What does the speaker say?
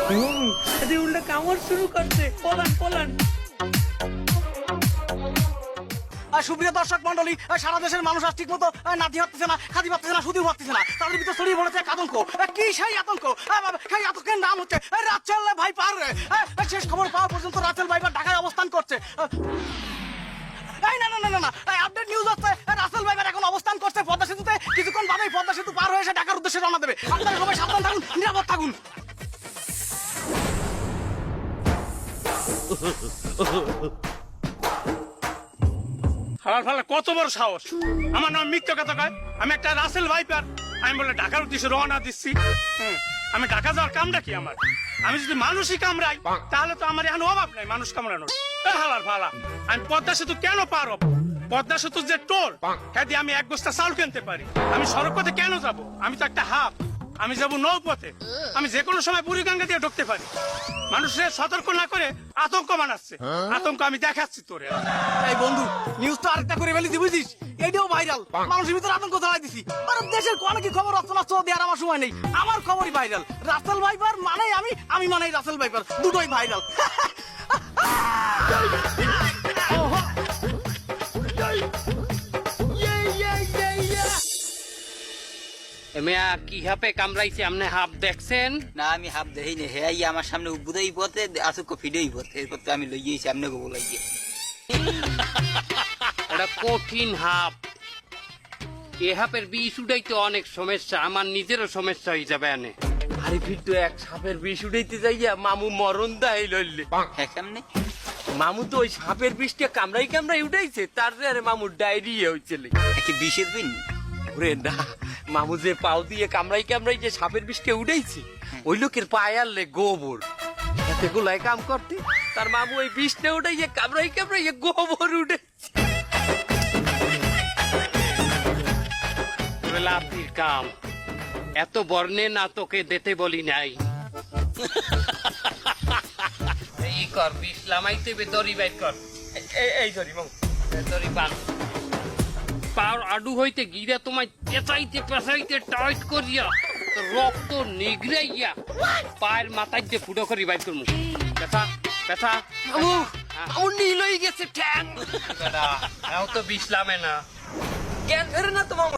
উল্টা কামড় শুরু করছে, পলান পলান। সুপ্রিয় দর্শক মন্ডলী, সারা দেশের মানুষ আজ ঠিক মতো নাতি হচ্ছে না, খাদি পাচ্ছে না, শুধু হচ্ছে না, তাদের ভিতরে ছড়িয়ে পড়েছে এক আতঙ্ক। কি সেই আতঙ্ক? সেই আতঙ্কের নাম হচ্ছে রাসেল ভাইপার। শেষ খবর পাওয়া পর্যন্ত রাসেল ভাইপার ঢাকায় অবস্থান করছে। না না না না, আপডেট নিউজ হচ্ছে রাসেল ভাইপার এখন অবস্থান করছে পদ্মা সেতুতে। কিছুক্ষণ বাদেই পদ্মা সেতু পার হয়ে এসে ঢাকার উদ্দেশ্যে রওনা দেবে। আপনারা সবাই সাবধান থাকুন, নিরাপদ থাকুন। হালার কত বড় সাহস! আমার নাম মিথ্যা কথা কয়। আমি একটা রাসেল ভাইপার, আমি বলে ঢাকার উদ্দেশ্যে রওনা দিচ্ছি। আমি ঢাকা যাওয়ার কামটা কি আমার? আমি যদি মানুষই কামড়াই তাহলে তো আমার এখন অভাব নাই মানুষ কামড়ানোর। হালার ফালা, আমি পদ্মা সেতু কেন পার হব? পদ্মা সেতু যে টোল, হ্যাঁ দিয়ে আমি এক বস্তা চাউল কিনতে পারি। আমি সড়ক পথে কেন যাব? আমি তো একটা হাফ, আমি যাবো নৌপথে। আমি যে কোনো সময় বুড়িগঙ্গা দিয়ে ঢুকতে পারি। মানুষের সতর্ক না করে আতঙ্ক বানাচ্ছে। আতঙ্ক আমি দেখাচ্ছি তোরে। এই বন্ধু, নিউজ তো আরেকটা করে ফেলি বুঝিস, এটাও ভাইরাল। মানুষের ভিতরে আতঙ্ক ছড়াই দিছি। আর দেশের কোন কি খবর রচনা দেওয়ার আমার সময় নেই, আমার খবরই ভাইরাল। রাসেল ভাইপার মানে আমি মানে রাসেল ভাইপার, দুটোই ভাইরাল। এমিয়া কি হাপে কামড়াইছে আপনি হাফ দেখছেন? না আমি হাফ দেখিনি, হেয়াই আমার সামনে উদ্বুদই পথে আসুক ফিডেই পথে, এরপর তো আমি লইয়েছি আপনি গো বলাইয়ে। এটা কঠিন হাপ। এ হাপের বিষ উঠাইতে অনেক সমস্যা, আমার নিজেরও সমস্যা হয়ে যাবে এনে। আরে কিন্তু এক সাপের বিষ উঠাইতে যাইয়া মামু মরণ দেয় লইলে। হ্যাঁ কেমনে? মামু তো ওই সাপের বিষটা কামড়াই কামড়াই উঠাইছে, তার আরে মামুর ডায়রিয়া হয়েছিল। কি বিষের পিন? ওরে না, মামু যে পাও দিয়ে কামড়াই কামড়াই যে সাপের বিষটা উঠাইছে, ওই লোকের পায়ে আনলে গোবর এতে গোলায় কাম করতে, তার মামু ওই বিষটা উঠাইয়ে কামড়াই কামড়াই গোবর উঠেছে। লাতির কাম এত বর্ণে না তোকে দিতে বলি নাই। এই কর বিষ লামাইতে দড়ি বাইর কর। এই দড়ি মামু, দড়ি বান। পার আডু হইতে গিরা তোমায় পেঁচাইতে পেঁচাইতে টাইট করিয়া রক্ত নিগড়াইয়া পায়ের মাথায় দিয়ে ফুটো করি বাইর করমু। পেঁচা পেঁচা। মামু নীল হয়ে গেছে ঠ্যাং। তো বিষ লামে না, জ্ঞান ফেরে না তো মামু।